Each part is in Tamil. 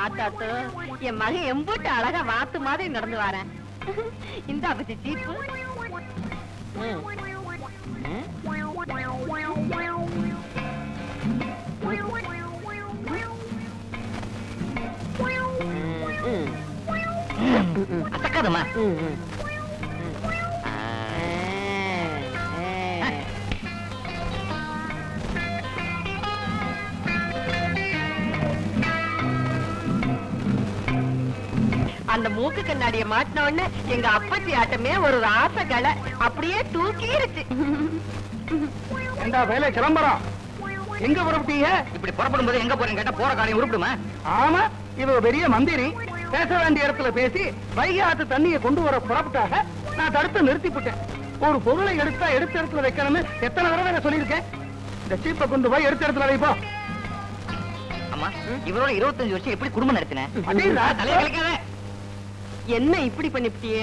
ஆத்தாத்து என் மகன் எம்பூட்டு அழகா வாத்து மாதிரி நடந்து வரேன். இந்த அப்படி சீப்பு அத்தக்காதம்மா. அந்த மூக்கு கண்ணாடிய மாட்டின உடனே எங்க அப்பச்சி ஆட்டமே ஒரு ராச கலை அப்படியே தூக்கிருச்சு. ஏண்டா வேலை கிளம்புறோம், எங்க புறப்பட்டீங்க? இப்படி புறப்படும் போது எங்க போறேன்னு கேட்டா போற காரியம் உருப்பிடுமா? ஆமா, இவ பெரிய மந்திரி, பேச வேண்டிய இடத்துல பேசி வைகை ஆத்து தண்ணியை கொண்டு வர புறப்பட்டாக நான் தடுத்து நிறுத்திவிட்டேன். ஒரு பொருளை எடுத்தா எடுத்த இடத்துல வைக்கணும்னு எத்தனை தடவை நான் சொல்லியிருக்கேன். இந்த சீப்பை கொண்டு போய் எடுத்த இடத்துல வைப்போ. அம்மா, இவரோட 25 வருஷம் எப்படி குடும்பம் நடத்தினேன்? என்ன இப்படி பண்ணிவிட்டிய?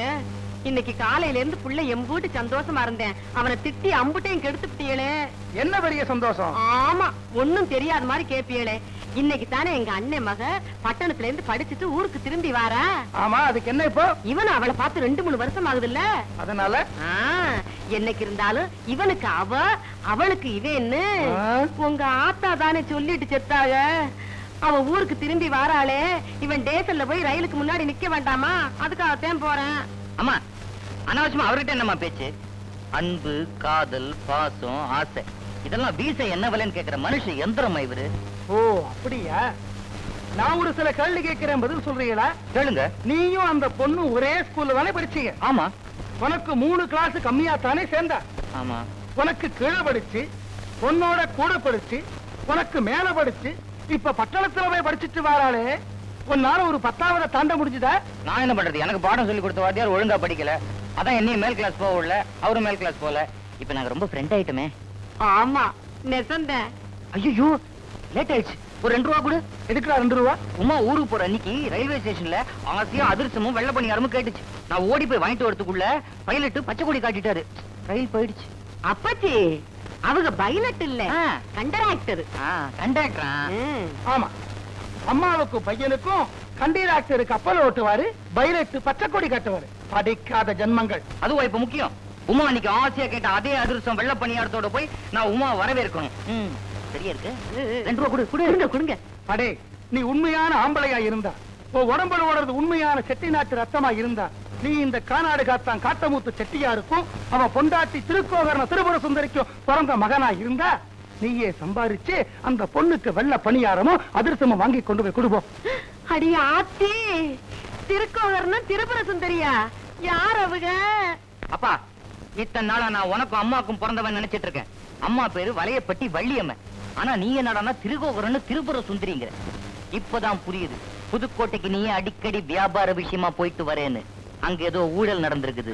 இன்னைக்கு காலையில இருந்து புள்ள எம்பூட்டு சந்தோஷமா இருந்தேன், அவனை திட்டி அம்புட்டையும் கெடுத்துட்டியலே. என்ன பெரிய சந்தோஷம்? ஆமா, ஒண்ணும் தெரியாத மாதிரி கேப்பியலே. இன்னைக்கு தானே எங்க அண்ணன் மக பட்டணத்துல இருந்து படிச்சுட்டு ஊருக்கு திரும்பி வாரா. ஆமா, அதுக்கு என்ன இப்போ? இவன் அவளை பார்த்து 2-3 வருஷம் ஆகுதுல்ல. அதனால என்னைக்கு இருந்தாலும் இவனுக்கு அவ, அவளுக்கு இவன்னு உங்க ஆத்தா தானே சொல்லிட்டு செத்தாக. அவ ஊருக்கு திரும்பி வாராளே, இவன் டேசல்ல போய் ரயிலுக்கு முன்னாடி நிக்க வேண்டாமா? அதுக்காகத்தான் போறேன். அம்மா, அனாவசியமா அவர்கிட்ட என்னம்மா பேச்சு? அன்பு, காதல், பாசம், ஆசை இதெல்லாம் வீச என்ன விலைன்னு கேக்குற மனுஷ எந்திரமா இவரு. ஓ அப்படியா? நான் ஒரு சில கேள்வி கேட்கிறேன், பதில் சொல்றீங்களா? கேளுங்க. நீயும் அந்த பொண்ணு ஒரே ஸ்கூல்ல தானே படிச்சீங்க? ஆமா. உனக்கு 3 கிளாஸ் கம்மியா தானே சேர்ந்தா? ஆமா. உனக்கு கீழே படிச்சு, பொண்ணோட கூட படிச்சு, உனக்கு மேல படிச்சு, இப்ப பட்டணத்துல போய் படிச்சுட்டு வராளே, உன்னால ஒரு 10வது தாண்ட முடிஞ்சுதா? நான் என்ன பண்றது? எனக்கு பாடம் சொல்லி கொடுத்த வாத்தியார் ஒழுங்கா படிக்கல, அதான் என்னையும் மேல் கிளாஸ் போக விடல, அவரும் மேல் கிளாஸ் போல. இப்ப நாங்க ரொம்ப ஃப்ரெண்ட் ஆயிட்டோமே. ஆமா, நெசந்த. ஐயோ, லேட் ஆயிடுச்சு. ஒரு 2 ரூபா கொடு. எதுக்குடா 2 ரூபா? உமா ஊருக்கு போற அன்னைக்கு ரயில்வே ஸ்டேஷன்ல ஆசையா அதிர்ஷ்டமும் வெள்ள பணியாரமும் கேட்டுச்சு. நான் ஓடி போய் வாங்கிட்டு வரதுக்குள்ள பைலட் பச்சை கொடி காட்டிட்டாரு, ரயில் போயிடுச்சு. அப்பச்சி, அவங்க பைலட் இல்ல, கண்டக்டர். கண்டக்டரா? ஆமா, அம்மாவுக்கும் பையனுக்கும் கண்டக்டர் கப்பல் ஓட்டுவாரு, பைலட் பச்சை கொடி கட்டுவாரு. படிக்காத ஜன்மங்கள். அதுவா இப்ப முக்கியம்? உமா அன்னைக்கு ஆசையா கேட்ட அதே அதிர்ஷ்டம் வெள்ள பணியாரத்தோட போய் நான் உமா வரவேற்கணும். சரியா இருக்கு. 2 ரூபா கொடு. கொடுங்க கொடுங்க. அடே, நீ உண்மையான ஆம்பளையா இருந்தா, உன் உடம்புல ஓடுறது உண்மையான செட்டி நாட்டு ரத்தமா இருந்தா, நீ இந்த காநாடு காத்தான் காட்டமூத்து செட்டியாருக்கும் அவன் பொண்டாட்டி திருக்கோகரண திருபுர சுந்தரிக்கும் பிறந்த மகனா இருந்தா, நீயே சம்பாரிச்சு அந்த பொண்ணுக்கு வெள்ள பணியாரமும் அதிர்ஷ்டமும் வாங்கி கொண்டு போய் கொடுப்போம். அடி ஆத்தி, திருக்கோகரணம் திருபுர சுந்தரியா? யார் அவங்க? அப்பா, இத்தனை நாளா நான் உனக்கும் அம்மாக்கும் பிறந்தவன் நினைச்சிட்டு இருக்கேன். அம்மா பேரு வளையப்பட்டி வள்ளியம்மன், ஆனா நீ என்னடானா திருக்கோகரன்னு திருபுர சுந்தரிங்கிற. இப்பதான் புரியுது புதுக்கோட்டைக்கு நீயே அடிக்கடி வியாபார விஷயமா போயிட்டு வரேன்னு. அங்க ஏதோ ஊழல் நடந்திருக்குது.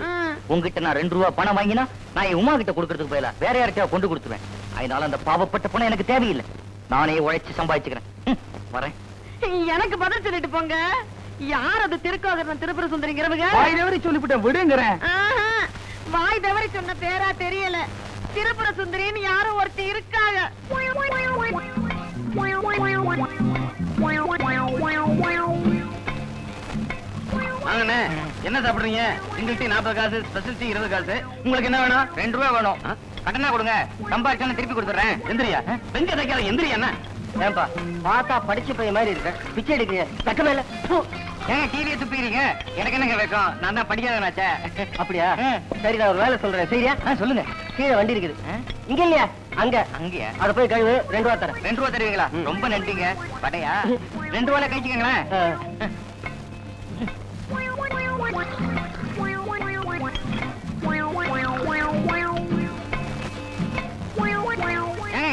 உங்ககிட்ட நான் 2 ரூபா பணம் வாங்கினா நான் என் உமா கிட்ட கொடுக்கறதுக்கு போயில வேற யார்கிட்ட கொண்டு கொடுத்துருவேன். அதனால அந்த பாவப்பட்ட பணம் எனக்கு தேவையில்லை, நானே உழைச்சு சம்பாதிச்சுக்கிறேன். வரேன். எனக்கு பதில் சொல்லிட்டு போங்க. யார் அது திருக்கோகரணம் திருபுர சுந்தரிங்கிறவங்க? வாய் தவறி சொல்லிவிட்டேன், விடுங்கிறேன். வாய் தவறி சொன்ன பேரா தெரியல, திருபுர சுந்தரின்னு யாரும் ஒருத்தி இருக்காங்க. வாங்கண்ணே, என்ன சாப்பிடுறீங்க? சிங்கிள் டீ 40 காசு, ஸ்பெஷல் டீ 20 காசு. உங்களுக்கு என்ன வேணும்? 2 ரூபா வேணும். கடனா கொடுங்க, சம்பாதிச்சா திருப்பி கொடுத்துறேன். எந்திரியா? பெஞ்ச தைக்காத, எந்திரியா? என்ன ஏன்பா பார்த்தா படிச்ச பையன் மாதிரி இருக்க, பிச்சை எடுக்கிறீங்க. தக்க மேல ஏங்க டிவியை துப்பிக்கிறீங்க? எனக்கு என்னங்க வைக்கும், நான் தான் படிக்காதனாச்சே. அப்படியா? சரி, நான் ஒரு வேலை சொல்றேன், சரியா? சொல்லுங்க. கீழே வண்டி இருக்குது. இங்க இல்லையா? அங்க. அங்கயா? அதை போய் கழுவு, 2 ரூபா தரேன். 2 ரூபா தருவீங்களா? ரொம்ப நன்றிங்க. படையா 2 ரூபால கழிச்சுக்கங்களேன்.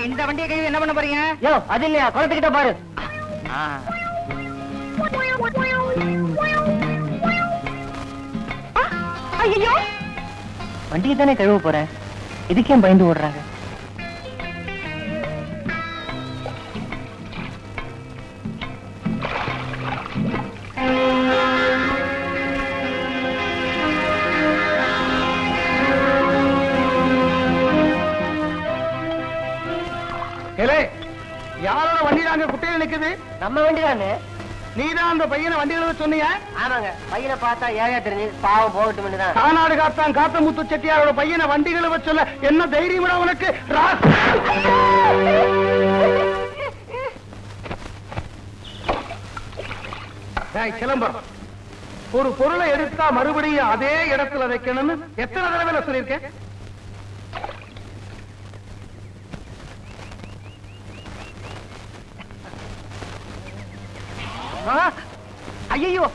இந்த வண்டியை கழுவி என்ன பண்ண போறீங்க? யோ, அது இல்லையா, குளத்துக்கிட்ட பாரு. ஐயோ, வண்டியை தானே கழுவ போறேன், இதுக்கே பயந்து ஓடுறாங்க. யாரோட வண்டி நாங்க குட்டையில இருக்குது? நம்ம வண்டிதானே. நீதான் அந்த பையனை வண்டி எழுத சொன்னியா? ஆமாங்க, பையனை பார்த்தா ஏழை தெரிஞ்சு பாவம் போகட்டும் தான். கானாடு காத்தான் காத்தமுத்து செட்டியாரோட பையனை வண்டி எழுத சொல்ல என்ன தைரியம் உனக்கு? சிலம்பரம், ஒரு பொருளை எடுத்தா மறுபடியும் அதே இடத்துல வைக்கணும்னு எத்தனை தடவை சொல்லியிருக்கேன்? ஐயோ,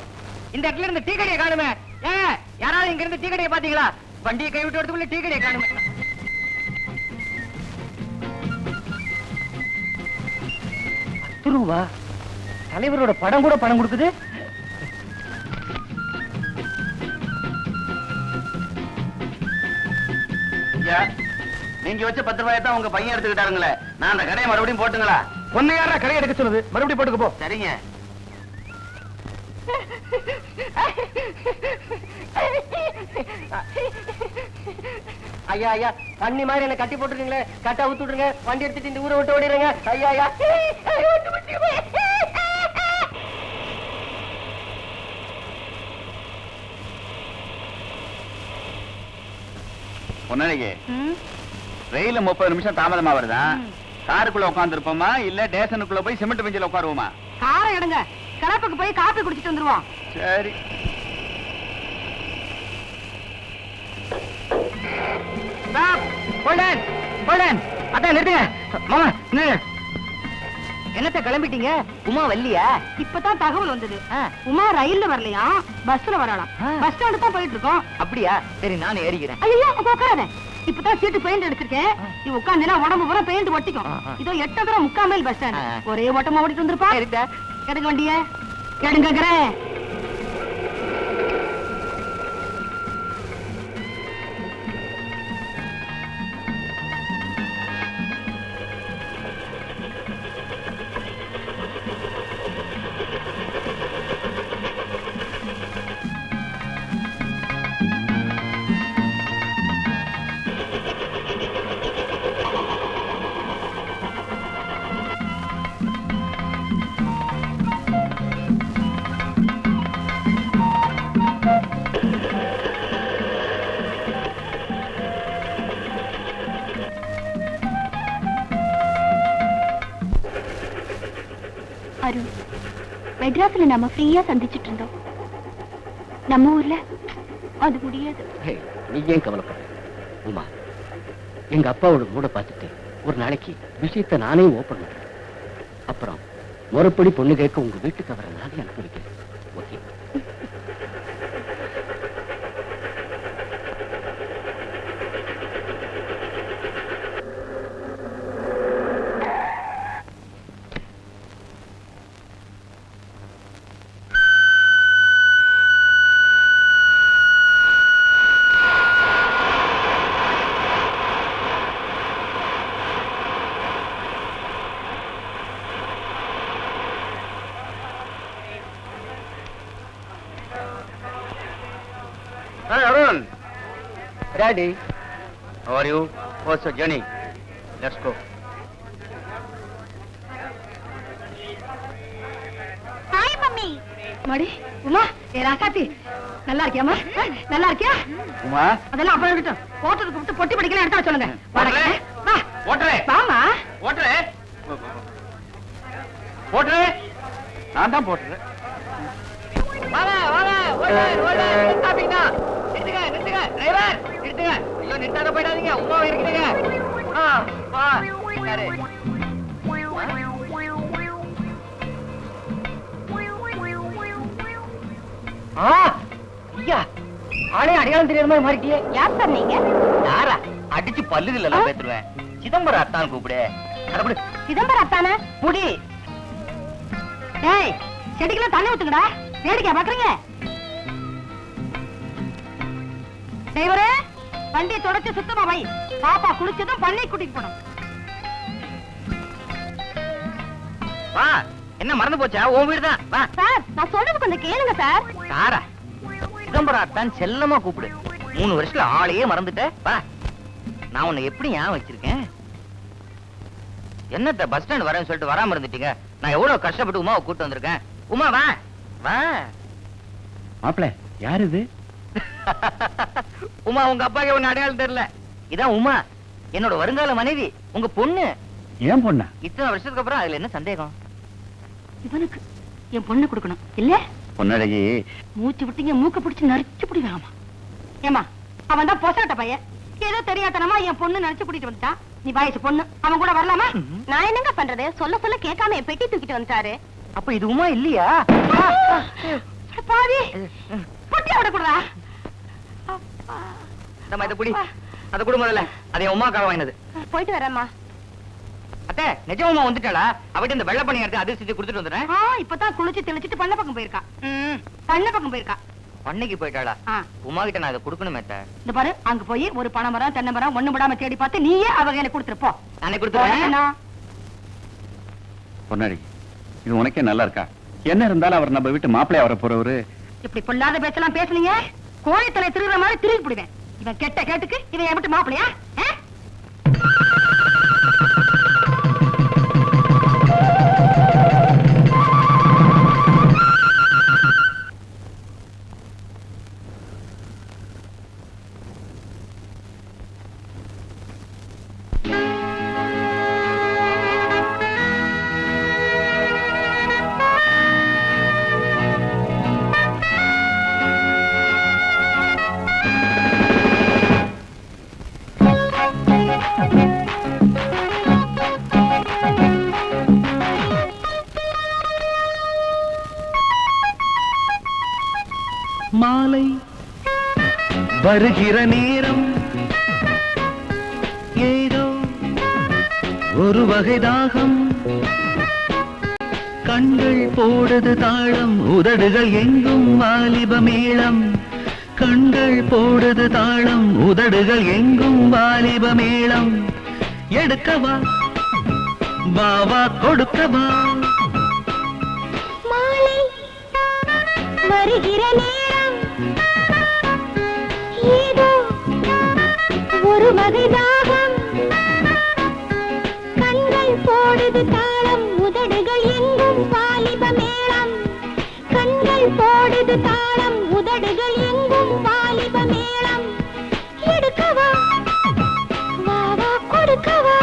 இந்த இடத்துல இருந்து டீ கடையை காணுமே. யாராவது இங்க இருந்து டீ கடையை பாத்தீங்களா? வண்டியை கை விட்டு வரதுக்குள்ள டீ கடையை காணுமே. ரூபா தலைவரோட படம் கூட பணம் கொடுக்குது. நீங்க வச்ச 10 ரூபாயை தான் உங்க பையன் எடுத்துக்கிட்டாருங்களே. நான் அந்த கடையை மறுபடியும் போட்டுங்களா? ஒன்னு யாரா கடையை எடுக்க சொல்லுது? மறுபடியும் போட்டுக்க போ. சரிங்க. ஐயா ஐயா, தண்ணி மாதிரி என்ன கட்டி போட்டுருக்கீங்களே, கட்டா ஊத்து விட்டுருங்க. வண்டி எடுத்துட்டு இந்த ஊரை விட்டு ஓடிடுங்க. ஐயா ஐயா. பொன்னாடிக்கு ரயில 30 நிமிஷம் தாமதமா வருதா? காருக்குள்ள உட்கார்ந்து இருப்போமா இல்ல டேஷனுக்குள்ள போய் சிமெண்ட் பெஞ்சில உட்காருவோமா? காரை எடுங்க, கிளப்புக்கு போய் காப்பி குடிச்சிட்டு வந்துருவோம். சரி. அதான் நிறுத்துங்க மாமா. என்னத்த கிளம்பிட்டீங்க? உமா வல்லியா? இப்பதான் தகவல் வந்தது. உமா ரயில்ல வரலையா, பஸ்ல வரலாம். பஸ் ஸ்டாண்டு தான் போயிட்டு இருக்கோம். அப்படியா? சரி, நான் ஏறிக்கிறேன். ஐயோ உட்காராத. இப்பதான் சீட்டு பெயிண்ட் அடிச்சிருக்கேன். நீ உட்கார்ந்தா உடம்பு பூரா பெயிண்ட் ஒட்டிக்கும். இதோ 8 தடவை 3/4 மைல் பஸ் ஸ்டாண்ட். ஒரே ஓட்டமா ஓடிட்டு வந்திருப்பா. எடுங்க வண்டிய, எடுங்கறேன். அருண், மெட்ராஸ்ல நம்ம ஃப்ரீயா சந்திச்சிட்டு இருந்தோம். நம்ம ஊர்ல அது முடியாது. நீ ஏன் கவலைப்படுற உமா? எங்க அப்பாவோட மூட பார்த்துட்டு ஒரு நாளைக்கு விஷயத்தை நானே ஓபன் பண்றேன். அப்புறம் முறைப்படி பொண்ணு கேட்க உங்க வீட்டுக்கு அவரை நானே அனுப்பி வைக்கிறேன். Okay? Hi, Arun. Daddy, how are you? What's your journey? Let's go. Hi mummy. மடி உமா, ஏ ராசாத்தி, நல்லா இருக்கியாமா? நல்லா இருக்கியா? உமா, அதெல்லாம் அப்புறம் இருக்கட்டும். ஓட்டருக்கு கூப்பிட்டு பொட்டி படிக்கலாம் எடுத்து சொல்லுங்க. ஓட்டரே, வா ஓட்டரே, வாமா. ஓட்டரே, ஓட்டரே. நான் தான் போட்டுறேன். வாடா வாடா, ஓடா ஸ்டாப்பிங் தான். நிறுத்துங்க நிறுத்துங்க டிரைவர், நிறுத்துங்க. ஐயோ நிறுத்தாத போயிடாதீங்க, உமாவை இறக்கிடுங்க. வா யாரு? ஐயா, ஆளே அடையாளம் தெரியாத மாதிரி மாறிட்டியே. யார் சார் நீங்க? யாரா? அடிச்சு பல்லுகள் எல்லாம் பேத்துருவேன். சிதம்பரம் அத்தான் கூப்பிடு. கடவுளே, சிதம்பரம் அத்தானே முடி. ஏய், செடிக்கெல்லாம் தண்ணி ஊத்துங்கடா. வேடிக்கை பாக்குறீங்க? டிரைவரே, வண்டியை தொடச்சு சுத்தமா வை. பாப்பா குளிச்சதும் பண்ணை கூட்டிட்டு போனோம். வா. என்ன மறந்து போச்சா? உன் வீடு தான். வா. சார், நான் சொல்றது கொஞ்சம் கேளுங்க சார். சாரா, சிதம்பரம் அத்தான் செல்லமா கூப்பிடு. 3 வருஷத்துல ஆளையே மறந்துட்ட. வா. நான் உன்னை எப்படி ஞாபகம் வச்சிருக்கேன்? என்னத்த பஸ் ஸ்டாண்ட் வரேன்னு சொல்லிட்டு வராம இருந்துட்டீங்க? நான் எவ்வளவு கஷ்டப்பட்டு உமாவை கூட்டு வந்திருக்கேன். உமா வா வா. மாப்பிள யாரு இது? உமா உங்க அப்பாக்கு ஒண்ணு அடையாளம் தெரியல. இதான் உமா, என்னோட வருங்கால மனைவி, உங்க பொண்ணு. ஏன் பொண்ணா? இத்தனை வருஷத்துக்கு அப்புறம் அதுல என்ன சந்தேகம்? இவனுக்கு என் பொண்ணு கொடுக்கணும் இல்ல? பொன்னழகி, மூச்சு விட்டீங்க மூக்க பிடிச்சு நரிச்சு பிடிவாமா. ஏமா அவன் தான் பொசாட்ட பையன், ஏதோ தெரியாதனமா என் பொண்ணு நரிச்சு கூட்டிட்டு வந்துட்டான். நீ வயசு பொண்ணு, அவன் கூட வரலாமா? நான் என்னங்க பண்றது? சொல்ல சொல்ல கேட்காம என் பெட்டி தூக்கிட்டு வந்துட்டாரு. அப்ப இது உமா இல்லையா? பாவி பொட்டியா விடக்கூடாதா? நம்ம இதை குடி, அதை குடு முதல்ல. அது என் உமாக்காக வாங்கினது. போயிட்டு வரேம்மா. அத்தை நிஜமா வந்துட்டாளா? அவட்ட இந்த வெள்ளை பண்ணி எடுத்து அது செஞ்சு கொடுத்துட்டு வந்துடுறேன். இப்பதான் குளிச்சு தெளிச்சிட்டு பண்ண பக்கம் போயிருக்கா. பண்ண பக்கம் போயிருக்கா. பண்ணைக்கு போயிட்டாளா? உமா கிட்ட நான் இதை கொடுக்கணுமே. இந்த பாரு, அங்க போய் ஒரு பனை மரம் தென்னை மரம் ஒண்ணு விடாம தேடி பார்த்து நீயே அவங்க எனக்கு கொடுத்துருப்போ. நானே கொடுத்துறேன். பொன்னழகி, இது உனக்கே நல்லா இருக்கா? என்ன இருந்தாலும் அவர் நம்ம வீட்டு மாப்பிள்ளையா வர போறவரு. இப்படி பொல்லாத பேச்செல்லாம் பேசுனீங்க, கோழித்தலை திருடுற மாதிரி திருடி போடுவேன். இவன் கெட்ட கேட்டுக்கு இவன் என் வீட்டு மாப்பிள்ளையா? மாலை வருகிற நேரம் ஏதோ ஒரு வகை தாகம், கண்கள் போடுது தாளம், உதடுகள் எங்கும் வாலிப மேளம். கண்கள் போடுது தாளம், உதடுகள் எங்கும் வாலிப மேளம். எடுக்கவா வா கொடுக்கவா? மாலை வருகிற நேரம் ஏதோ ஒரு வகை தாகம், கண்கள் போடுது தாளம், உதடுகள் எங்கும் வாலிப மேளம். கண்கள் போடுது தாளம், உதடுகள் எங்கும் வாலிப மேளம். எடுக்கவா வா கொடுக்கவா?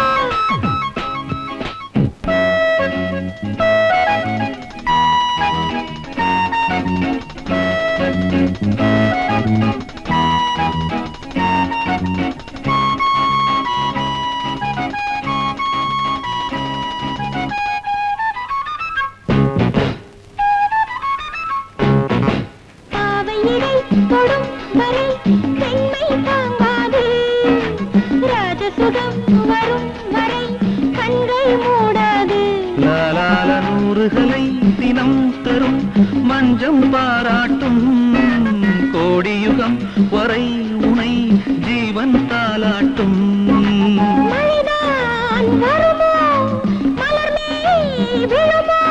பாவையிடை தொடும் வரை பெண்மை தாங்காது, ராஜசுகம் வரும் வரை கண்கள் மூடாது. லாலால நூறுகளை தினம் தரும் மஞ்சம் பாராட்டும், கோடியுகம் வரை உனை ஜீவன் தாலாட்டும். மழைதான் வருமோ, மலர் மேல் விழுமோ?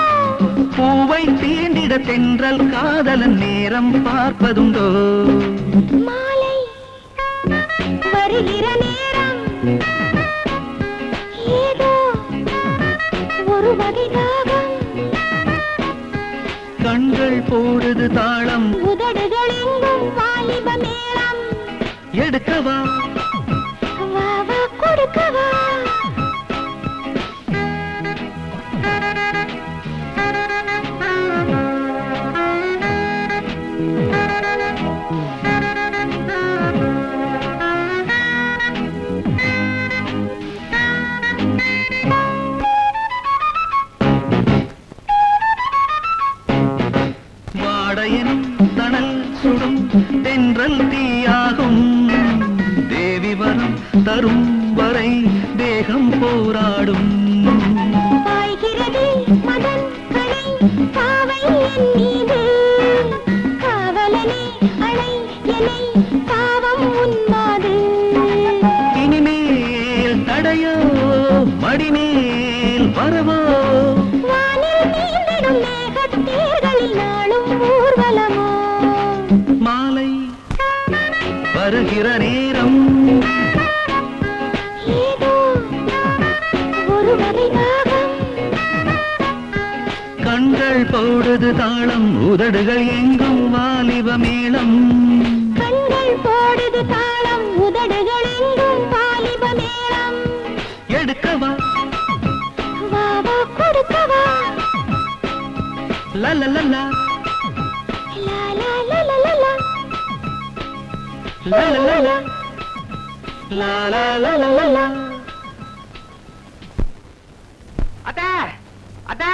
பூவை தீண்டிட தென்றல் காதலன் நேரம் பார்ப்பதுண்டோ? மாலை வருகிற நேரம் ஏதோ ஒரு வகை தாகம், கண்கள் போடுது தாளம், உதடுகள் எங்கும் வாலிப மேளம். எடுக்கவா வா கொடுக்கவா? வாடையனும் தணல் சுடும் தென்றல் தீயாகும், தேவி வரம் தரும் வரை தேகம் போராடும். பாய்கிறது மதன் கணை பாவை என் மீது, காவலனே அணை என்னை பாவம் உன்மாது. இனிமேல் தடையோ மடிமேல் வரவோ, வானில் நீந்திடும் மேகத்தேர்களில் நாளும் ஊர்வலமோ? மாலை வருகிற நேரம் ஏதோ ஒரு வகை தாகம், போடுது தாளம் உதடுகள் எங்கும் வாலிப மேளம் கண்கள் போடுது தாளம் உதடுகள் எங்கும் வாலிப மேளம் எடுக்கவா வா வா கொடுக்கவா லலலலா லா லா லா லா லா லா லலலலா லா லா லா லா லா. அத்தா அத்தா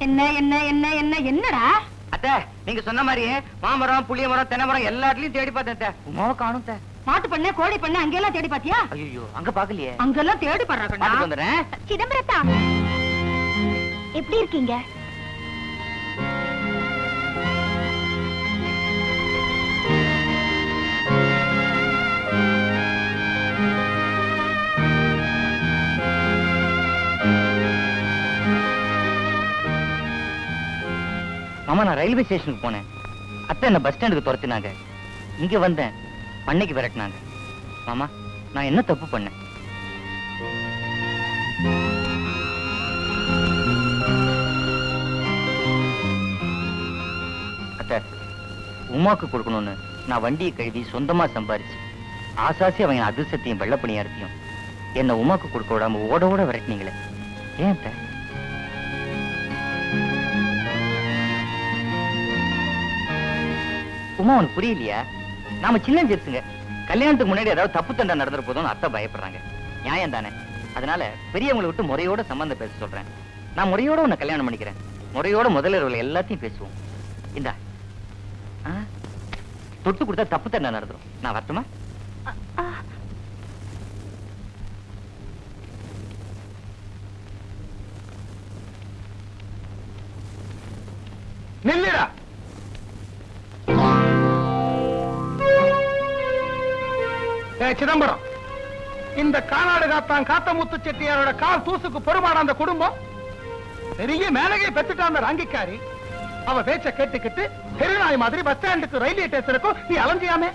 என்ன என்ன என்ன என்ன என்னடா அத்தா நீங்க சொன்ன மாதிரியே மாமரம் புளிய மரம் தென்னை மரம் எல்லாத்துலயும் தேடி பார்த்தேன் உமாவை காணும் தே. மாட்டு பண்ண கோழி பண்ண அங்கெல்லாம் தேடி பாத்தியா ஐயோ அங்க பாக்கலையே அங்கெல்லாம் தேடி பாடுறாங்க பாத்துட்டு வந்துடுறேன். சிதம்பரத்தா எப்படி இருக்கீங்க மாமா நான் ரயில்வே ஸ்டேஷனுக்கு போனேன். அத்தை என்ன பஸ் ஸ்டாண்டுக்கு துரத்தினாங்க. இங்க வந்தேன், பண்ணைக்கு விரட்டினாங்க. மாமா நான் என்ன தப்பு பண்ணேன்? அத்தை உமாக்கு கொடுக்கணும்னு நான் வண்டியை கழுவி சொந்தமா சம்பாரிச்சு ஆசாசி அவங்க அதிர்ஷ்டத்தையும் வெள்ளப்பணியாரத்தையும் என்ன உமாக்கு கொடுக்க விடாம ஓட ஓட விரட்டினீங்களே, ஏன் அத்தை? உமா உனக்கு புரியலையா? நாம சின்ன ஜெர்ஸுங்க. கல்யாணத்துக்கு முன்னாடி ஏதாவது தப்பு தண்டை நடந்துற போதும் அத்தை பயப்படுறாங்க. நியாயம் தானே? அதனால பெரியவங்களை விட்டு முறையோட சம்பந்தம் பேச சொல்றேன். நான் முறையோட உன்னை கல்யாணம் பண்ணிக்கிறேன். முறையோட முதல்ல எல்லாத்தையும் பேசுவோம். இந்தா தொட்டு கொடுத்தா தப்பு தண்டை நடந்துரும். நான் வரட்டுமா? நில்லுடா. சிதம்பரம், இந்த கானாடு காத்தான் காத்தமுத்து செட்டியாரோட கால் தூசுக்கு பொறுமாட அந்த குடும்பம் பெரிய மேலகை பெத்துட்டான். அந்த ராங்கிக்காரி அவ பேச்ச கேட்டுக்கிட்டு பெருநாய் மாதிரி பஸ் ஸ்டாண்டுக்கு ரயில்வே ஸ்டேஷனுக்கும் நீ அலைஞ்சியாமே.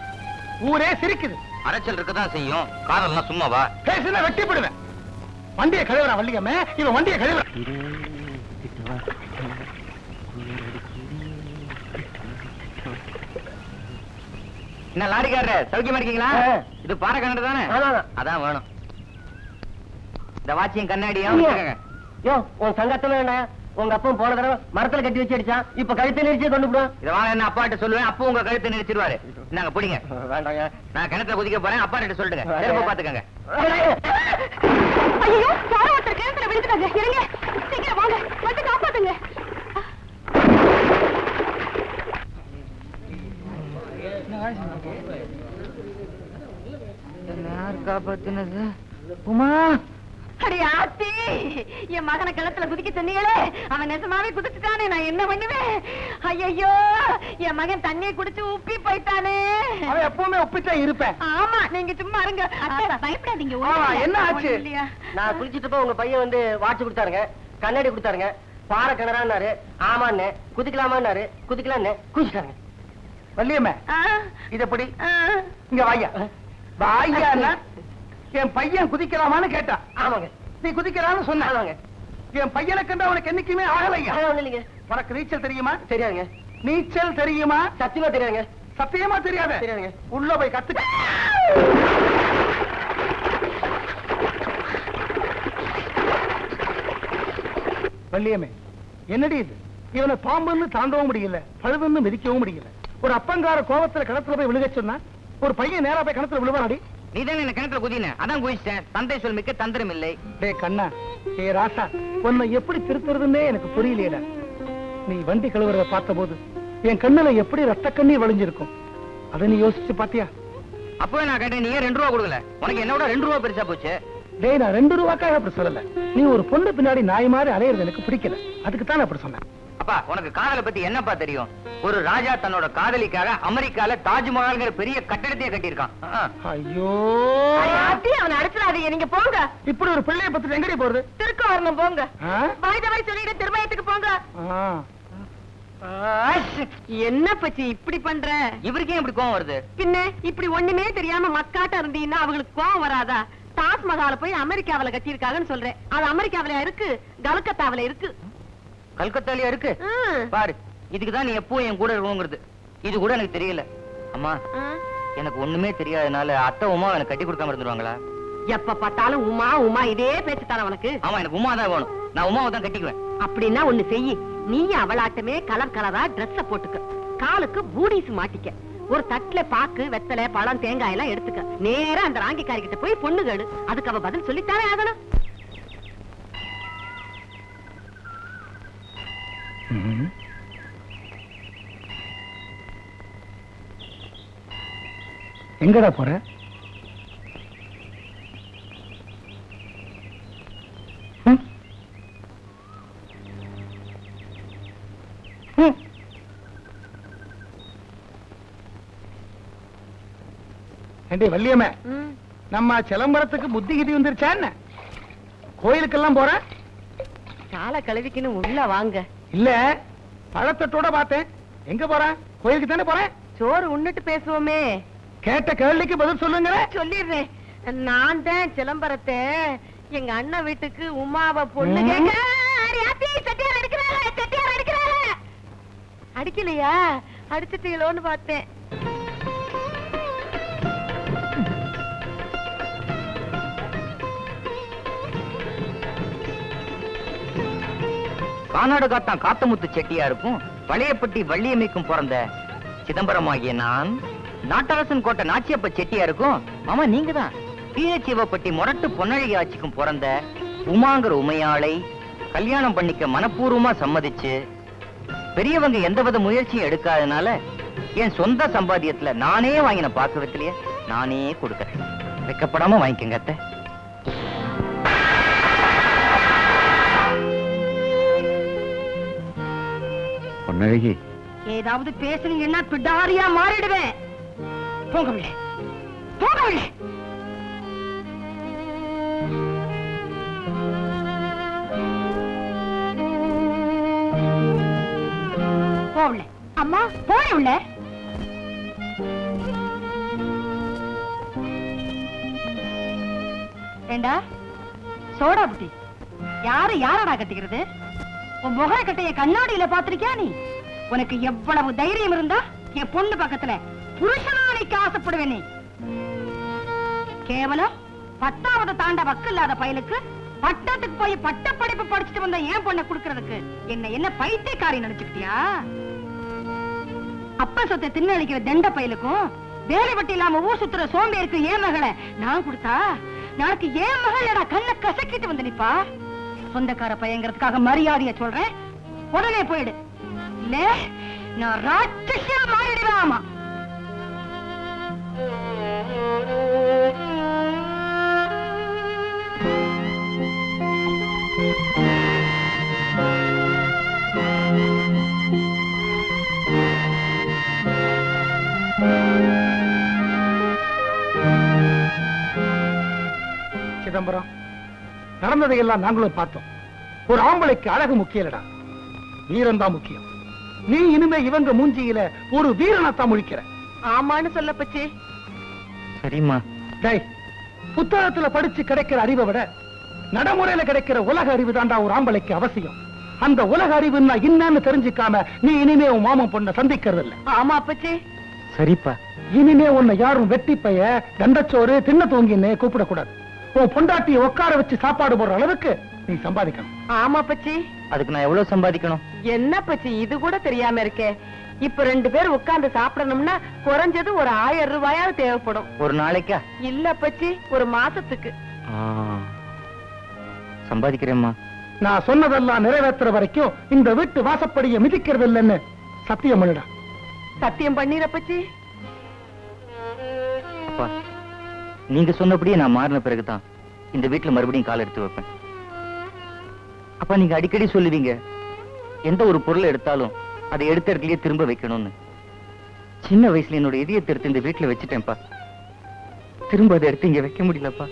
ஊரே சிரிக்குது. அரைச்சல் இருக்கதான் செய்யும். காரெல்லாம் சும்மாவா? பேசுனா வெட்டி போடுவேன். வண்டியை கழுவுறான் வள்ளியம்மே, இவன் வண்டியை கழுவுறான். என்ன லாரிக்காரர் சௌக்கியமா இருக்கீங்களா? இது பாறை கண்ணாடி தானே? அதான் வேணும். இந்த வாட்சியும் கண்ணாடியும் உன் சங்கத்தமே என்ன? உங்க அப்பா போன தடவை மரத்துல கட்டி வச்சு அடிச்சான். இப்ப கழுத்தை நெரிச்சு கொண்டு போடுவான். இத வாங்க, என்ன அப்பாட்ட சொல்லுவேன். அப்போ உங்க கழுத்தை நெரிச்சிருவாரு. நாங்க பிடிங்க. வேண்டாங்க. நான் கிணத்துல குதிக்க போறேன். அப்பா கிட்ட சொல்லிடுங்க. திரும்ப பாத்துக்கங்க. ஐயோ யாரோ ஒருத்தர் கிணத்துல விழுந்துட்டாங்க. இருங்க சீக்கிரம் வாங்க வந்து காப்பாத்துங்க. யார் காப்பாத்தினது? உமா அடி ஆத்தி, என் மகனை கிணத்துல குதிக்க சொன்னீங்களே, அவன் நெசமாவே குதிச்சுட்டானே. நான் என்ன பண்ணுவேன்? ஐயோ, என் மகன் தண்ணியை குடிச்சு உப்பி போயிட்டானே. அவன் எப்பவுமே ஒப்பித்தான் இருப்பேன். ஆமா, நீங்க சும்மா இருங்க. பயப்படாதீங்க. என்ன ஆச்சு? நான் குளிச்சுட்டு உங்க பையன் வந்து வாட்சி கொடுத்தாருங்க, கண்ணாடி கொடுத்தாருங்க. பாறை கிணறான்னாரு. ஆமான்னு குதிக்கலாமான்னாரு. குதிக்கலான்னு குதிச்சிட்டாருங்க. வள்ளியம்மே, இதப்படி இங்க வாயா. வாயா, என் பையன் குதிக்கலாமான்னு கேட்டான். ஆமாங்க. நீ குதிக்கலாம்னு சொன்னாங்க. என் பையனை கண்டு அவனுக்கு என்னைக்குமே ஆகலைங்க. இல்லைங்க. உனக்கு நீச்சல் தெரியுமா? தெரியாதுங்க. நீச்சல் தெரியுமா? சத்தியமா தெரியாதுங்க. சத்தியமா தெரியாத? தெரியாதுங்க. உள்ள போய் கத்துக்க. வள்ளியம்மே, என்னடி இது? இவனை பாம்புன்னு தாண்டவும் முடியல, பழுதுன்னு மிதிக்கவும் முடியல. ஒரு அப்பங்கார கோபத்துல கிணத்துல போய் விழுக சொன்னா ஒரு பையன் நேரா போய் கிணத்துல விழுவாடி. நீ தானே என்ன கிணத்துல குதின? அதான் குதிச்சிட்டேன். தந்தை சொல் மிக்க தந்திரம் இல்லை. டே கண்ணா, ஏ ராசா, உன்னை எப்படி திருத்துறதுன்னே எனக்கு புரியலையடா. நீ வண்டி கழுவுறத பார்த்த போது என் கண்ணுல எப்படி ரத்த கண்ணீர் வழிஞ்சிருக்கும். அதை நீ யோசிச்சு பாத்தியா? அப்பவே நான் கேட்டேன், நீ 2 ரூபா கொடுக்கல. உனக்கு என்னோட 2 ரூபா பெருசா போச்சு. டேய், நான் 2 ரூபாக்காக அப்படி சொல்லல. நீ ஒரு பொண்ணு பின்னாடி நாய் மாதிரி அலையிறது எனக்கு பிடிக்கல. அதுக்கு தான் அப்படி சொன்னேன். அப்பா, உனக்கு காதலை பத்தி என்னப்பா தெரியும்? ஒரு ராஜா தன்னோட காதலிக்காக அமெரிக்கால தாஜ்மஹால்ங்கிற பெரிய கட்டடத்தையே கட்டியிருக்கான். ஐயோ, அவனை அடிச்சிடாதீங்க. நீங்க போங்க. இப்படி ஒரு பிள்ளைய பத்தி எங்கடி போறது? திருக்கோரணம் போங்க. ஆ? வாய்தவாய் சொல்லிட்டு திருமயத்துக்கு போங்க. ஆ. என்ன பச்சி இப்படி பண்ற? இவருக்கே இப்படி கோவம் வருது? பின்ன இப்படி ஒண்ணுமே தெரியாம மக்காட்ட இருந்தீங்கன்னா அவங்களுக்கு கோவம் வராதா? தாஜ்மஹால போய் அமெரிக்காவில கட்டியிருக்காங்கன்னு சொல்றேன். அது அமெரிக்காவில இருக்கு, கல்கத்தாவில இருக்கு. கல்கத்தாலியா இருக்கு பாரு. இதுக்குதான் நீ எப்போ என் கூட இருக்கணுங்கிறது. இது கூட எனக்கு தெரியல. அம்மா, எனக்கு ஒண்ணுமே தெரியாதனால அத்தை உமா எனக்கு கட்டி கொடுக்காம இருந்துருவாங்களா? எப்ப பார்த்தாலும் உமா உமா இதே பேச்சு தானே உனக்கு? ஆமா, எனக்கு உமா தான் வேணும். நான் உமாவை தான் கட்டிக்குவேன். அப்படின்னா ஒண்ணு செய்யி. நீ அவளாட்டமே கலர் கலரா ட்ரெஸ்ஸ போட்டுக்க, காலுக்கு பூடிஸ் மாட்டிக்க, ஒரு தட்டுல பாக்கு வெத்தலை பழம் தேங்காய் எல்லாம் எடுத்துக்க, நேரா அந்த ராங்கிக்காரி கிட்ட போய் பொண்ணு கேடு. அதுக்கு அவ பதில் சொல்லித்தானே ஆகணும். எங்கடா போற? ஏண்டி வள்ளியம்மே, நம்ம சிலம்பரத்துக்கு புத்தி கிதி வந்துருச்சா என்ன? கோயிலுக்கெல்லாம் போற? காலை கழுவிக்கின்னு உள்ள வாங்க. இல்ல, பழத்தட்டோட பார்த்தேன். எங்க போற? கோயிலுக்கு தானே போறேன். சோறு உண்ணுட்டு பேசுவோமே. கேட்ட கேள்விக்கு பதில் சொல்லுங்க. சொல்லிடுறேன். நான் தான் சிலம்பரத்தை எங்க அண்ணன் வீட்டுக்கு உமாவை பொண்ணு கேட்க. அடிக்கலையா? அடிச்சிட்டீங்களோன்னு பார்த்தேன். கானாடுகாத்தான் காத்தமுத்து செட்டியாருக்கும் பழையப்பட்டி வள்ளியம்மைக்கும் பிறந்த சிதம்பரமாகிய நான், நாட்டரசன் கோட்டை நாச்சியப்ப செட்டியாருக்கும் மாமா நீங்க தான் பீனச்சிவப்பட்டி மொரட்டு பொன்னழகி ஆட்சிக்கும் பிறந்த உமாங்கிற உமையாளை கல்யாணம் பண்ணிக்க மனப்பூர்வமா சம்மதிச்சு, பெரியவங்க எந்தவித முயற்சியும் எடுக்காதனால என் சொந்த சம்பாத்தியத்துல நானே வாங்கின பாக்குவத்திலேயே நானே கொடுக்கறேன். வெக்கப்படாம வாங்கிக்கங்க அத்தை. பொன்னழகி, ஏதாவது பேசுனீங்கன்னா பிடாரியா மாறிடுவேன். போகவில்லை, போகவில்லை. போகல அம்மா, போன உள்ள. ஏண்டா சோடா புட்டி, யாரு யாரடா கட்டிக்கிறது? உன் முக கட்டைய கண்ணாடியில பாத்திருக்கியா நீ? உனக்கு எவ்வளவு தைரியம் இருந்தா என் பொண்ணு பக்கத்துல புருஷனானிக்கு ஆசைப்படுவேன் நீ? கேவலம் 10வது தாண்ட வக்கு இல்லாத பயலுக்கு பட்டத்துக்கு போய் பட்ட படிப்பு படிச்சுட்டு வந்த ஏன் பொண்ணை குடுக்கறதுக்கு என்ன பைத்தியக்காரி நினைச்சுக்கிட்டியா? அப்ப சொத்தை தின்னு அளிக்கிற தண்ட பயலுக்கும் வேலை வெட்டி இல்லாம ஊர் சுத்துற சோம்பேருக்கு ஏன் மகளை நான் கொடுத்தா நாளைக்கு ஏன் மகளடா கண்ணை கசக்கிட்டு வந்து நிப்பா. சொந்தக்கார பையங்கிறதுக்காக மரியாதைய சொல்றேன், உடனே போயிடு. இல்ல நான் ராட்சசியா மாறிடுவேன். சிதம்பரம், நடந்ததையெல்லாம் நாங்களும் பார்த்தோம். ஒரு ஆம்பளைக்கு அழகு முக்கியம் இல்லடா, வீரம் தான் முக்கியம். நீ இனிமே இவங்க மூஞ்சியில ஒரு வீரனத்தான் முழிக்கிற. ஆமான்னு சொல்ல பச்சி. சரிம்மா. டேய், புத்தகத்துல படிச்சு கிடைக்கிற அறிவை விட நடைமுறையில கிடைக்கிற உலக அறிவு தாண்டா ஒரு ஆம்பளைக்கு அவசியம். அந்த உலக அறிவுன்னா என்னன்னு தெரிஞ்சுக்காம நீ இனிமே உன் மாமன் பொண்ணை சந்திக்கிறது இல்ல. ஆமா அப்பச்சி. சரிப்பா. இனிமே உன்னை யாரும் வெட்டி பைய தண்டச்சோறு தின்ன தூங்கின்னு கூப்பிடக்கூடாது. உன் பொண்டாட்டியை உட்கார வச்சு சாப்பாடு போடுற அளவுக்கு நீ சம்பாதிக்கணும். ஆமா பச்சி. அதுக்கு நான் எவ்வளவு சம்பாதிக்கணும்? என்ன பச்சி இது கூட தெரியாம இருக்கே? இப்ப 2 பேர் உட்கார்ந்து சாப்பிடணும்னா குறைஞ்சது ஒரு 1000 ரூபாயாவது தேவைப்படும். ஒரு நாளைக்கா? இல்ல பச்சி, ஒரு மாசத்துக்கு. சம்பாதிக்கிறேம்மா. நான் சொன்னதெல்லாம் நிறைவேற்றுற வரைக்கும் இந்த வீட்டு வாசப்படியை மிதிக்கிறது இல்லைன்னு சத்தியம் பண்ணிடா. சத்தியம் பண்ணிர பச்சி. அப்பா, நீங்க சொன்னபடியே நான் மாறின பிறகுதான் இந்த வீட்டுல மறுபடியும் கால் எடுத்து வைப்பேன். அப்பா, நீங்க அடிக்கடி சொல்லுவீங்க எந்த ஒரு பொருளை எடுத்தாலும் அதை எடுத்த இடத்துலயே திரும்ப வைக்கணும்னு. சின்ன வயசுல என்னோட இதயத்தை எடுத்து இந்த வீட்டுல வச்சுட்டேன்ப்பா. திரும்ப அதை எடுத்து இங்க வைக்க முடியலப்பா.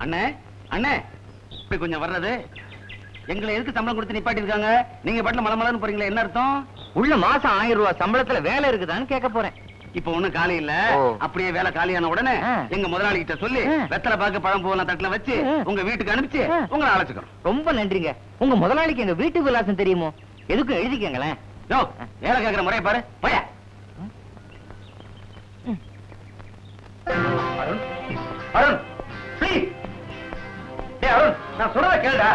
அண்ணே அண்ணே இப்படி கொஞ்சம் வர்றது எங்களை எதுக்கு சம்பளம் கொடுத்து நிப்பாட்டி இருக்காங்க? நீங்க பாட்டுல மலமலன்னு போறீங்களே, என்ன அர்த்தம்? உள்ள மாசம் 1000 ரூபாய் சம்பளத்துல வேலை இருக்குதான்னு கேட்க போறேன். இப்ப ஒண்ணும் காலி இல்ல. ஓ. அப்படியே வேலை காலியான உடனே ஆ. எங்க முதலாளி கிட்ட சொல்லி வெத்தலை பாக்கு பழம் பூவெல்லாம் தட்டுல வச்சு உங்க வீட்டுக்கு அனுப்பிச்சு உங்களை அழைச்சுக்கிறோம். ரொம்ப நன்றிங்க. உங்க முதலாளிக்கு எங்க வீட்டு விலாசம் தெரியுமோ? எதுக்கும் எழுதிக்கங்களேன். யோ, வேலை கேட்கிற முறையை பாரு. போயா. அருண், அருண், please. டேய் அருண், நான் சொல்றத கேளுடா.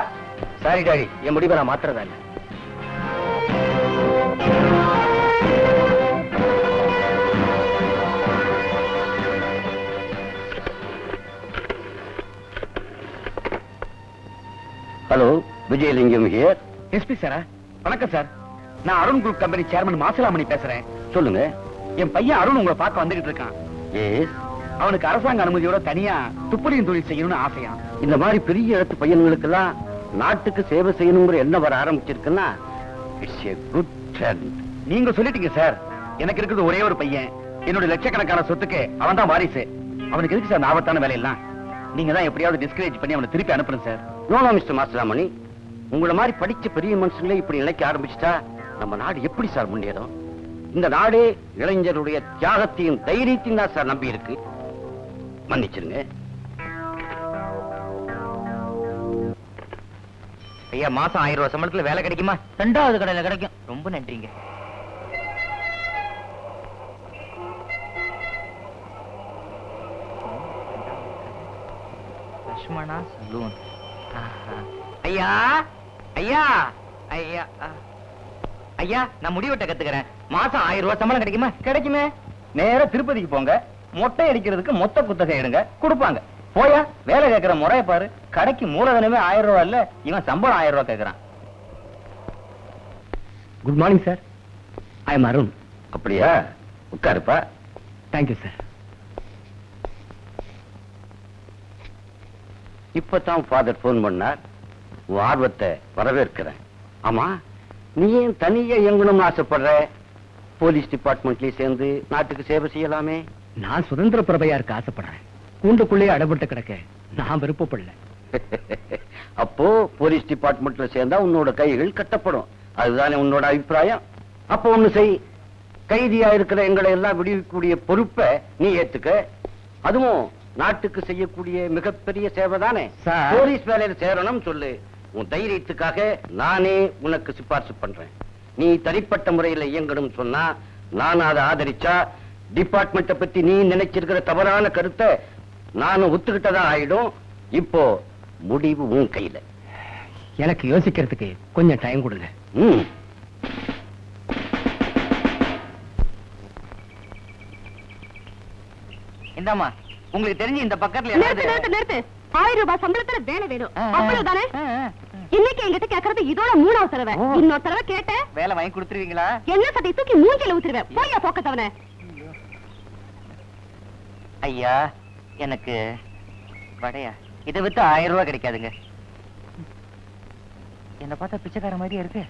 சாரி டாடி, என் முடிவை நான் மாத்துறதா இல்ல. Hello, Vijayalingam here. எஸ்பி சாரா? வணக்கம் சார். நான் Arun group company chairman Masalamani பேசுறேன். சொல்லுங்க. என் பையன் அருண் உங்களை பார்க்க வந்துகிட்டு இருக்கான். எஸ். அவனுக்கு அரசாங்க அனுமதியோட தனியா துப்பறியும் தொழில் செய்யணும்னு ஆசையா. இந்த மாதிரி பெரிய இடத்து பையன்களுக்கெல்லாம் நாட்டுக்கு சேவை செய்யணுங்கிற எண்ணம் வர ஆரம்பிச்சிருக்குன்னா இட்ஸ் a good trend. நீங்க சொல்லிட்டீங்க சார். எனக்கு இருக்கிறது ஒரே ஒரு பையன். என்னோட லட்சக்கணக்கான சொத்துக்கு அவன் தான் வாரிசு. அவனுக்கு எதுக்கு சார் ஆபத்தான வேலையெல்லாம்? நீங்க தான் எப்படியாவது டிஸ்கரேஜ் பண்ணி அவனை திருப்பி அனுப்புறேன் சார். நோ மிஸ்டர் மாசலாமணி, உங்களை மாதிரி படிச்ச பெரிய மனுஷங்களே இப்படி நிலைக்க ஆரம்பிச்சுட்டா நம்ம நாடு எப்படி சார் முன்னேறும்? இந்த நாடே இளைஞருடைய தியாகத்தையும் தைரியத்தையும் தான் சார் நம்பி இருக்கு. மன்னிச்சிருங்க. ஐயா, மாசம் 1000 ரூபாய் சம்பளத்துல வேலை கிடைக்குமா? 2வது கடையில கிடைக்கும். ரொம்ப நன்றிங்க. லட்சுமணா சலூன். ஐயா ஐயா ஐயா ஐயா, நான் முடிவெட்ட கத்துக்கிறேன். மாசம் 1000 ரூபாய் சம்பளம் கிடைக்குமா? கிடைக்குமே. நேரா திருப்பதிக்கு போங்க. மொட்டை அடிக்கிறதுக்கு மொத்த குத்தகை எடுங்க, கொடுப்பாங்க. போயா, வேலை கேட்கிற முறைய பாரு. கடைக்கு மூலதனமே 1000 ரூபாய் இல்ல, இவன் சம்பளம் 1000 ரூபாய் கேட்கிறான். Good morning sir. I am Arun. அப்படியா? உட்காருப்பா. Thank you sir. இப்பதான் ஃபாதர் போன் பண்ணார். உன் ஆர்வத்தை வரவேற்கிறேன். ஆமா, நீ ஏன் தனியா இயங்கணும்னு ஆசைப்படுற? போலீஸ் டிபார்ட்மெண்ட்லயே சேர்ந்து நாட்டுக்கு சேவை செய்யலாமே. நான் சுதந்திர பிரபையா இருக்க ஆசைப்படுறேன். கூண்டுக்குள்ளேயே அடப்பட்டு கிடக்க நான் விருப்பப்படல. அப்போ போலீஸ் டிபார்ட்மெண்ட்ல சேர்ந்தா உன்னோட கைகள் கட்டப்படும். அதுதானே உன்னோட அபிப்பிராயம்? அப்போ ஒண்ணு செய். கைதியா இருக்கிற எங்களை எல்லாம் விடுவிக்கக்கூடிய பொறுப்பை நீ ஏத்துக்க. அதுவும் நாட்டுக்கு செய்யக்கூடிய மிகப்பெரிய சேவை தானே. சார். போலீஸ் வேலையில சேரணும் சொல்லு. உன் தைரியத்துக்காக நானே உனக்கு சிபாரிசு பண்றேன். நீ தனிப்பட்ட முறையில் இயங்கணும் சொன்னா நான் அதை ஆதரிச்சா டிபார்ட்மெண்ட்டை பத்தி நீ நினைச்சிருக்கிற தவறான கருத்தை நானும் ஒத்துக்கிட்டதா ஆயிடும். இப்போ முடிவு உன் கையில. எனக்கு யோசிக்கிறதுக்கு கொஞ்சம் டைம் கொடுங்க. இந்தாமா, உங்களுக்கு தெரிஞ்சு இந்த பக்கத்துல நிறுத்து நிறுத்து. 1000 ரூபாய் சம்பளத்துல வேலை வேணும், அவ்வளவுதானே? இன்னைக்கு என்கிட்ட கேக்குறது இதோட 3வது தடவை. இன்னொரு தடவை கேட்ட வேலை வாங்கி கொடுத்துருவீங்களா? என்ன சட்டை தூக்கி மூஞ்சில ஊத்துருவேன். போயா போக்கத்தவனே. ஐயா, எனக்கு வடையா இதை வித்து 1000 ரூபாய் கிடைக்காதுங்க. என்ன பார்த்தா பிச்சைக்கார மாதிரியே இருக்கு.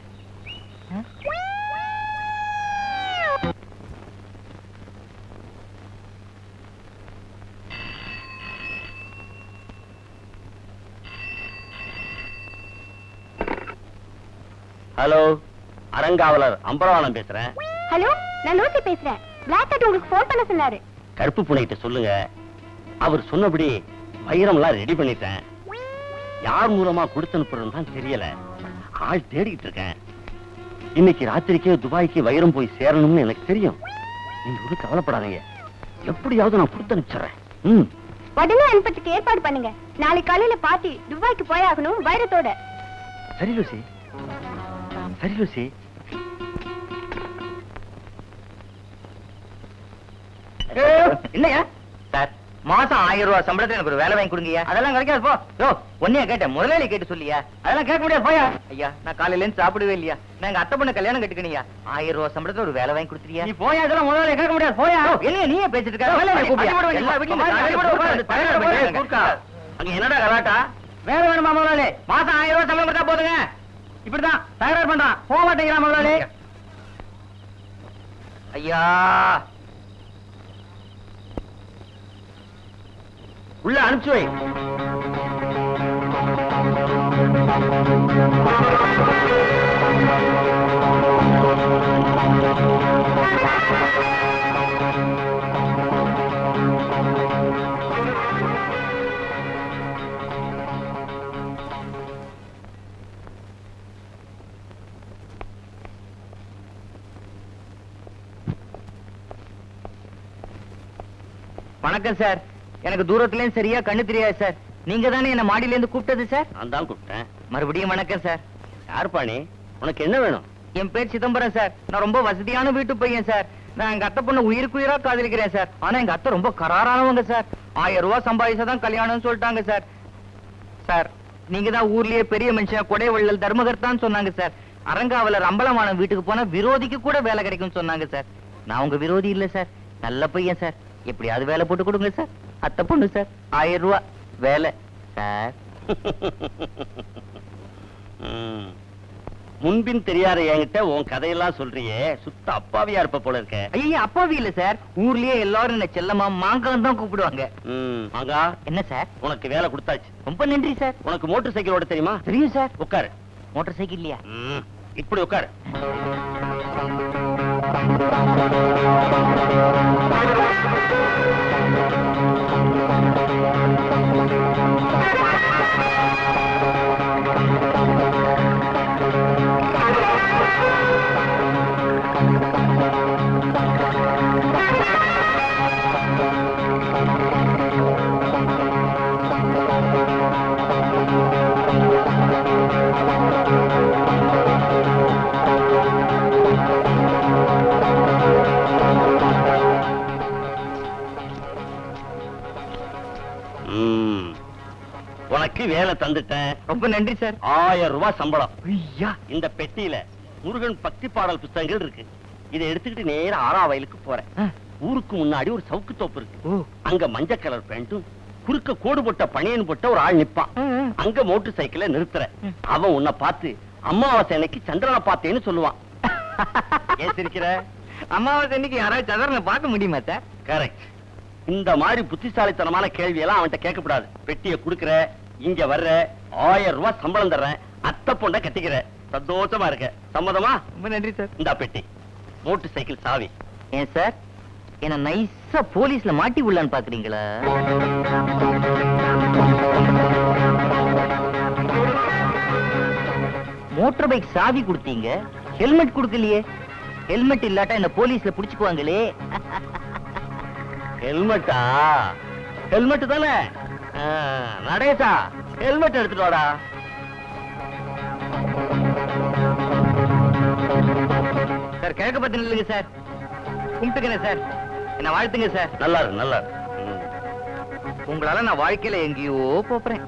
ஹலோ, அரங்காவலர் அம்பரவாணம் பேசுறேன். ஹலோ, நான் லூசி பேசுறேன். பிளாக் கேட் உங்களுக்கு போன் பண்ண சொன்னாரு. கருப்பு புனைகிட்ட சொல்லுங்க, அவர் சொன்னபடி வைரம் எல்லாம் ரெடி பண்ணிட்டேன். யார் மூலமா கொடுத்து அனுப்புறதுன்னு தான் தெரியல. ஆள் தேடிக்கிட்டு இருக்கேன். இன்னைக்கு ராத்திரிக்கே துபாய்க்கு வைரம் போய் சேரணும்னு எனக்கு தெரியும். நீங்க ஒன்றும் கவலைப்படாதீங்க, எப்படியாவது நான் கொடுத்து அனுப்பிச்சிடுறேன். உடனே அனுப்பத்துக்கு ஏற்பாடு பண்ணுங்க. நாளைக்கு காலையில பார்ட்டி துபாய்க்கு போயாகணும் வைரத்தோட. சரி லூசி, சரி லூசி. இல்லையா சார், மாசம் 1000 ரூபாய் சம்பளத்துல எனக்கு ஒரு வேலை வாங்கி கொடுங்கய்யா. அதெல்லாம் கிடைக்காது போ. யோ, ஒன்னையா கேட்டேன், முதலாளி கேட்டு சொல்லியா? அதெல்லாம் கேட்க முடியாது, போயா. ஐயா, நான் காலையில இருந்து சாப்பிடவே இல்லையா. நான் எங்க அத்தை பொண்ணு கல்யாணம் கட்டுக்கணியா. 1000 ரூபாய் சம்பளத்துல ஒரு வேலை வாங்கி கொடுத்துறியா? நீ போயா, இதெல்லாம் முதலாளி கேட்க முடியாது, போயா. இல்லையா, நீயே பேசிட்டு இருக்க. அங்க என்னடா கலாட்டா? வேலை வேணுமா முதலாளி? மாசம் 1000 ரூபாய் சம்பளம் கொடுத்தா போதுங்க. இப்படிதான் தகராறு பண்றான். போக மாட்டேங்கிறான் முதலாளி. ஐயா, உள்ள அனுப்பிச்சு வை. வணக்கம் சார். எனக்கு தூரத்துலயும் சரியா கண்ணு தெரியாது சார். நீங்க தானே என்ன மாடியில இருந்து கூப்பிட்டது சார்? நான் தான் கூப்பிட்டேன். மறுபடியும் வணக்கம் சார். யாருப்பா நீ? உனக்கு என்ன வேணும்? என் பேர் சிதம்பரம் சார். நான் ரொம்ப வசதியான வீட்டு பையன் சார். நான் எங்க அத்தை பொண்ணு உயிருக்குயிரா காதலிக்கிறேன் சார். ஆனா எங்க அத்தை ரொம்ப கராரானவங்க சார். 1000 ரூபாய் சம்பாதிச்சாதான் கல்யாணம்னு சொல்லிட்டாங்க சார். சார், நீங்க தான் ஊர்லயே பெரிய மனுஷன் கொடை வள்ளல் தர்மகர்த்தான்னு சொன்னாங்க சார். அரங்காவலர் அம்பலமான வீட்டுக்கு போனா விரோதிக்கு கூட வேலை கிடைக்கும்னு சொன்னாங்க சார். நான் உங்க விரோதி இல்ல சார். நல்ல பையன் சார். எப்படியாவது வேலை போட்டு கொடுங்க சார். அத்தை பொண்ணு சார். 1000 ரூபாய் வேலை சார். முன்பின் தெரியாத என்கிட்ட உன் கதையெல்லாம் சொல்றியே, சுத்த அப்பாவியா இருப்ப போல இருக்க. ஐயா, அப்பாவி இல்ல சார். ஊர்லயே எல்லாரும் என்ன செல்லமா மாங்கான்னு தான் கூப்பிடுவாங்க. ஆகா, என்ன சார்? உனக்கு வேலை கொடுத்தாச்சு. ரொம்ப நன்றி சார். உனக்கு மோட்டார் சைக்கிள் ஓட்ட தெரியுமா? தெரியும் சார். உட்காரு. மோட்டார் சைக்கிள் இல்லையா? இப்படி உட்காரு. உனக்கு வேலை தந்துட்டேன். ரொம்ப நன்றி சார். 1000 ரூபாய் சம்பளம். ஐயா, இந்த பெட்டியில முருகன் பக்தி பாடல் புத்தகங்கள் இருக்கு. இதை எடுத்துக்கிட்டு நேரா ஆறாவயலுக்கு போறேன். ஊருக்கு முன்னாடி ஒரு சவுக்கு தோப்பு இருக்கு. அங்க மஞ்சள் கலர் பேண்ட்டும் குறுக்க கோடு போட்ட பனியன் போட்ட ஒரு ஆள் நிப்பான். அங்க மோட்டார் சைக்கிளை நிறுத்துற. அவன் உன்னை பார்த்து அமாவாசை அன்னைக்கு சந்திரனை பார்த்தேன்னு சொல்லுவான். ஏன் சிரிக்கிற? அமாவாசை அன்னைக்கு யாராவது சந்திரனை பார்க்க முடியுமா சார்? கரெக்ட். இந்த மாதிரி புத்திசாலித்தனமான கேள்வி எல்லாம் அவன்கிட்ட கேட்கக்கூடாது. பெட்டியை குடுக்கற, இங்க வர்ற, 1000 ரூபாய் சம்பளம் தர்றேன், அத்தை பொண்ண கட்டிக்கிற, சந்தோஷமா இருக்க. சம்மதமா? ரொம்ப நன்றி சார். இந்த பெட்டி, மோட்டார் சைக்கிள் சாவி. ஏன் சார், என்ன நைஸா போலீஸ்ல மாட்டி விடலான்னு பாக்குறீங்களா? மோட்டார் பைக் சாவி கொடுத்தீங்க, ஹெல்மெட் கொடுக்கலையே. ஹெல்மெட் இல்லாட்டா என்ன போலீஸ்ல புடிச்சுக்குவாங்களே. ஹெல்மெட்டா? ஹெல்மெட் தானே? நடேசா, ஹெல்மெட் எடுத்துட்டு வாடா. சார், கிழக்கு பத்தி நில்லுங்க சார். கும்பிட்டுக்கிறேன் சார். என்ன வாழ்த்துங்க சார். நல்லா இருக்கு, நல்லா இருக்கு. உங்களால நான் வாழ்க்கையில எங்கேயோ போறேன்.